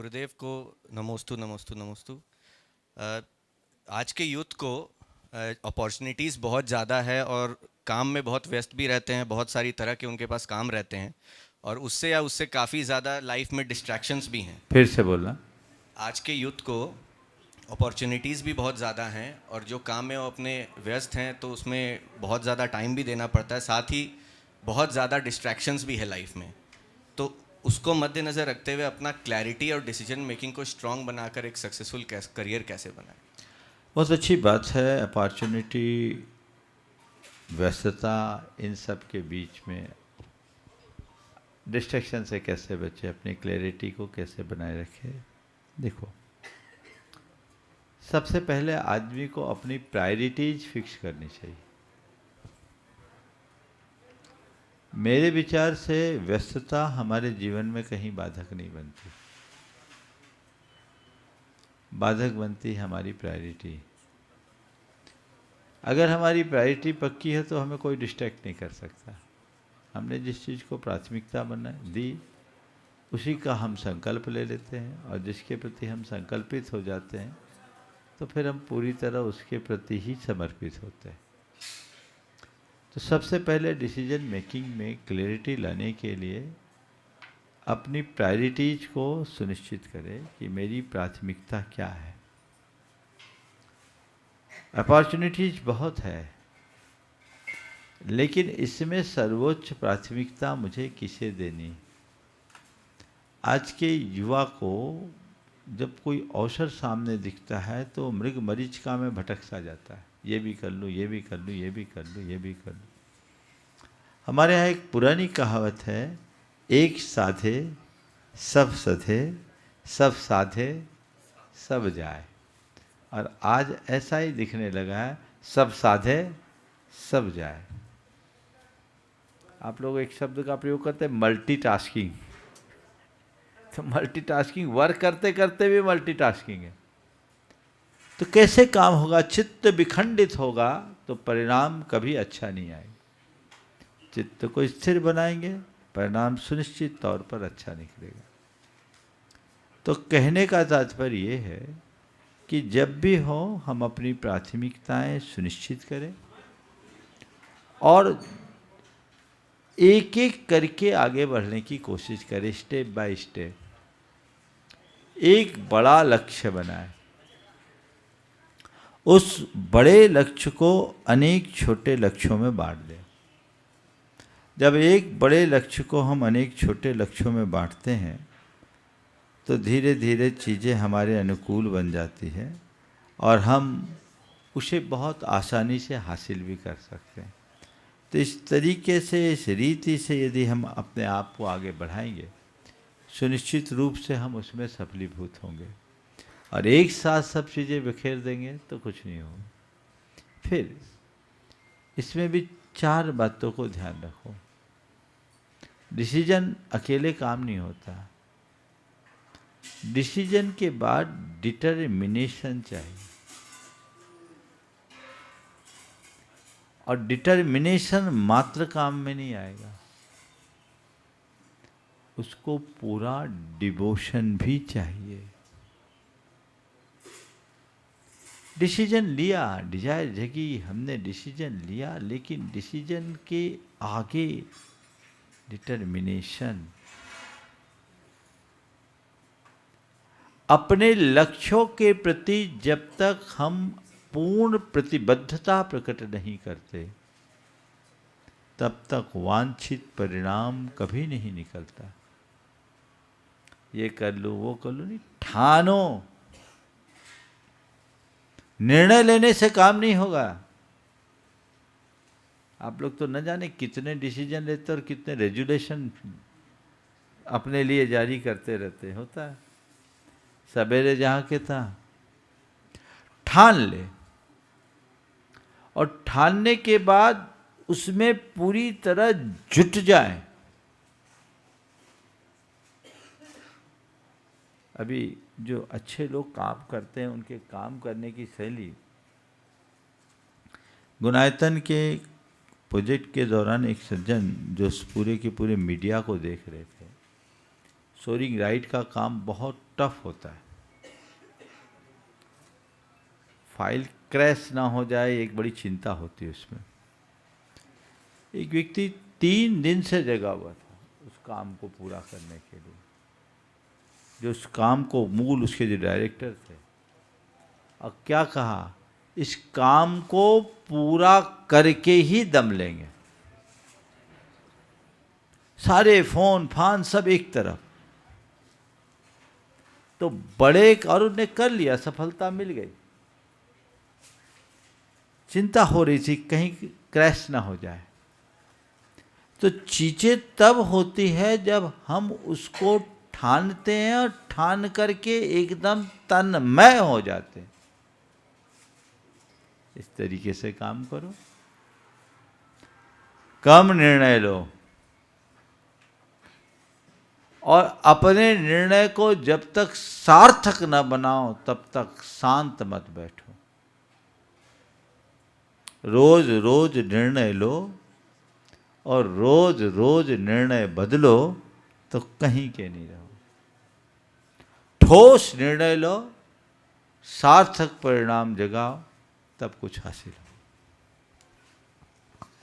गुरुदेव को नमोस्तु नमोस्तु नमोस्तु। अ, आज के यूथ को अपॉर्चुनिटीज़ बहुत ज़्यादा है और काम में बहुत व्यस्त भी रहते हैं, बहुत सारी तरह के उनके पास काम रहते हैं और उससे या उससे काफ़ी ज़्यादा लाइफ में डिस्ट्रैक्शंस भी हैं। फिर से बोलना। आज के यूथ को अपॉर्चुनिटीज़ भी बहुत ज़्यादा हैं और जो काम में वो अपने व्यस्त हैं तो उसमें बहुत ज़्यादा टाइम भी देना पड़ता है, साथ ही बहुत ज़्यादा डिस्ट्रैक्शंस भी है लाइफ में। तो उसको मद्देनज़र रखते हुए अपना क्लैरिटी और डिसीजन मेकिंग को स्ट्रॉन्ग बनाकर एक सक्सेसफुल करियर कैसे बनाए। बहुत अच्छी बात है। अपॉर्चुनिटी, व्यस्तता, इन सब के बीच में डिस्ट्रैक्शन से कैसे बचे, अपनी क्लैरिटी को कैसे बनाए रखे। देखो, सबसे पहले आदमी को अपनी प्रायोरिटीज फिक्स करनी चाहिए। मेरे विचार से व्यस्तता हमारे जीवन में कहीं बाधक नहीं बनती। बाधक बनती है हमारी प्रायोरिटी। अगर हमारी प्रायोरिटी पक्की है तो हमें कोई डिस्ट्रैक्ट नहीं कर सकता। हमने जिस चीज़ को प्राथमिकता बना दी उसी का हम संकल्प ले लेते हैं, और जिसके प्रति हम संकल्पित हो जाते हैं तो फिर हम पूरी तरह उसके प्रति ही समर्पित होते हैं। तो सबसे पहले डिसीजन मेकिंग में क्लैरिटी लाने के लिए अपनी प्रायोरिटीज को सुनिश्चित करें कि मेरी प्राथमिकता क्या है। अपॉर्चुनिटीज बहुत है, लेकिन इसमें सर्वोच्च प्राथमिकता मुझे किसे देनी। आज के युवा को जब कोई अवसर सामने दिखता है तो मृग मरीचिका में भटक सा जाता है। ये भी कर लूँ, ये भी कर लूँ, ये भी कर लूँ, ये भी कर लूँ। हमारे यहाँ एक पुरानी कहावत है, एक साधे सब सधे, सब साधे सब जाए। और आज ऐसा ही दिखने लगा है, सब साधे सब जाए। आप लोग एक शब्द का प्रयोग करते हैं, मल्टीटास्किंग। तो मल्टीटास्किंग, वर्क करते करते भी मल्टीटास्किंग है। तो कैसे काम होगा? चित्त विखंडित होगा तो परिणाम कभी अच्छा नहीं आएगा। चित्त को स्थिर बनाएंगे, परिणाम सुनिश्चित तौर पर अच्छा निकलेगा। तो कहने का तात्पर्य ये है कि जब भी हो हम अपनी प्राथमिकताएं सुनिश्चित करें और एक एक करके आगे बढ़ने की कोशिश करें, स्टेप बाय स्टेप। एक बड़ा लक्ष्य बनाएं, उस बड़े लक्ष्य को अनेक छोटे लक्ष्यों में बांट दें। जब एक बड़े लक्ष्य को हम अनेक छोटे लक्ष्यों में बांटते हैं तो धीरे धीरे चीज़ें हमारे अनुकूल बन जाती हैं और हम उसे बहुत आसानी से हासिल भी कर सकते हैं। तो इस तरीके से, इस रीति से यदि हम अपने आप को आगे बढ़ाएंगे, सुनिश्चित रूप से हम उसमें सफलीभूत होंगे। और एक साथ सब चीज़ें बिखेर देंगे तो कुछ नहीं होगा। फिर इसमें भी 4 बातों को ध्यान रखो। डिसीजन अकेले काम नहीं होता। डिसीजन के बाद डिटर्मिनेशन चाहिए, और डिटर्मिनेशन मात्र काम में नहीं आएगा, उसको पूरा डिवोशन भी चाहिए। डिसीजन लिया, डिजायर जगी, हमने डिसीजन लिया, लेकिन डिसीजन के आगे डिटर्मिनेशन, अपने लक्ष्यों के प्रति जब तक हम पूर्ण प्रतिबद्धता प्रकट नहीं करते तब तक वांछित परिणाम कभी नहीं निकलता। ये कर लूँ, वो कर लूँ नहीं, ठानो। निर्णय लेने से काम नहीं होगा। आप लोग तो न जाने कितने डिसीजन लेते और कितने रेजुलेशन अपने लिए जारी करते रहते। होता है, सवेरे जहाँ के था, ठान ले, और ठानने के बाद उसमें पूरी तरह जुट जाए। अभी जो अच्छे लोग काम करते हैं उनके काम करने की शैली, गुणायतन के प्रोजेक्ट के दौरान एक सज्जन जो पूरे के पूरे मीडिया को देख रहे थे, सोरिंग राइट का काम बहुत टफ होता है। फाइल क्रैश ना हो जाए, एक बड़ी चिंता होती है उसमें। एक व्यक्ति 3 दिन से जगा हुआ था उस काम को पूरा करने के लिए, जो उस काम को मूल उसके जो डायरेक्टर थे। और क्या कहा, इस काम को पूरा करके ही दम लेंगे। सारे फोन फान सब एक तरफ। तो बड़े, और उन्हें कर लिया, सफलता मिल गई। चिंता हो रही थी कहीं क्रैश ना हो जाए। तो चीजें तब होती है जब हम उसको ठानते हैं और ठान करके एकदम तन्मय हो जाते हैं। इस तरीके से काम करो, कम निर्णय लो, और अपने निर्णय को जब तक सार्थक न बनाओ तब तक शांत मत बैठो। रोज रोज निर्णय लो और रोज रोज निर्णय बदलो तो कहीं के नहीं रहो। ठोस निर्णय लो, सार्थक परिणाम जगाओ, तब कुछ हासिल हो।